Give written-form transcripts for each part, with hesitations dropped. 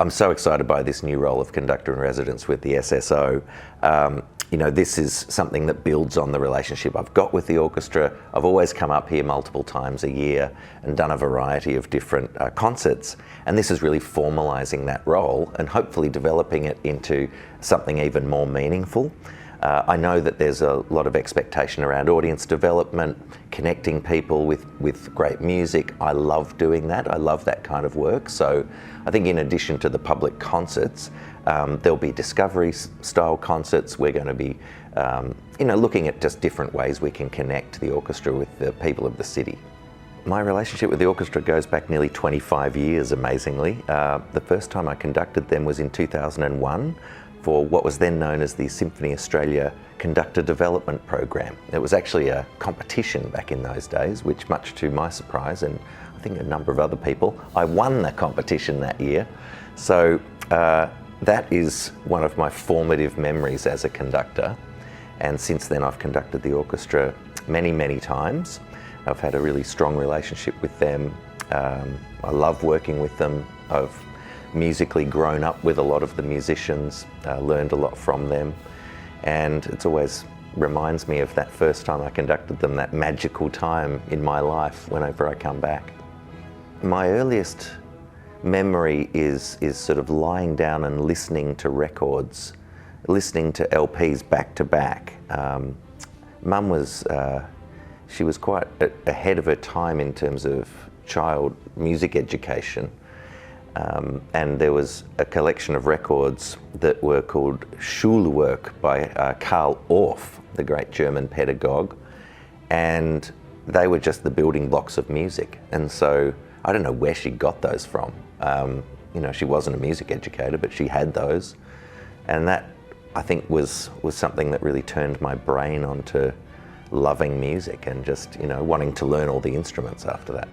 I'm so excited by this new role of conductor in residence with the SSO. You know, this is something that builds on the relationship I've got with the orchestra. I've always come up here multiple times a year and done a variety of different concerts, and this is really formalising that role and hopefully developing it into something even more meaningful. I know that there's a lot of expectation around audience development, connecting people with great music. I love doing that. I love that kind of work. So I think in addition to the public concerts, there'll be discovery style concerts. We're going to be you know, looking at just different ways we can connect the orchestra with the people of the city. My relationship with the orchestra goes back nearly 25 years, amazingly. The first time I conducted them was in 2001 for what was then known as the Symphony Australia Conductor Development Program. It was actually a competition back in those days, which, much to my surprise and I think a number of other people, I won the competition that year. So that is one of my formative memories as a conductor, and since then I've conducted the orchestra many, many times. I've had a really strong relationship with them. I love working with them. I've musically grown up with a lot of the musicians, learned a lot from them, and it always reminds me of that first time I conducted them, that magical time in my life whenever I come back. My earliest memory is sort of lying down and listening to records, listening to LPs back to back. Mum was, she was quite ahead of her time in terms of child music education. And there was a collection of records that were called Schulwerk by Karl Orff, the great German pedagogue, and they were just the building blocks of music. And so I don't know where she got those from. You know, she wasn't a music educator, but she had those, and that, I think, was something that really turned my brain onto loving music and just, you know, wanting to learn all the instruments after that.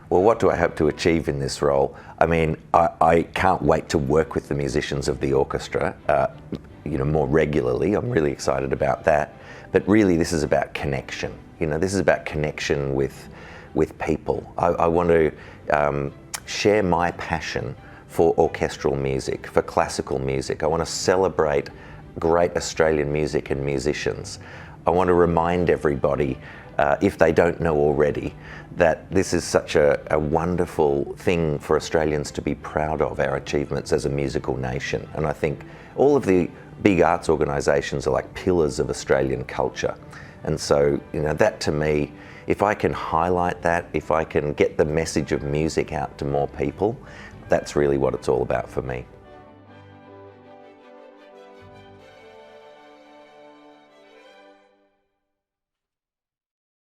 Well, what do I hope to achieve in this role? I mean, I can't wait to work with the musicians of the orchestra, you know, more regularly. I'm really excited about that. But really, this is about connection. You know, this is about connection with people. I want to share my passion for orchestral music, for classical music. I want to celebrate great Australian music and musicians. I want to remind everybody, if they don't know already, that this is such a wonderful thing for Australians to be proud of, our achievements as a musical nation. And I think all of the big arts organisations are like pillars of Australian culture. And so, you know, that to me, if I can highlight that, if I can get the message of music out to more people, that's really what it's all about for me.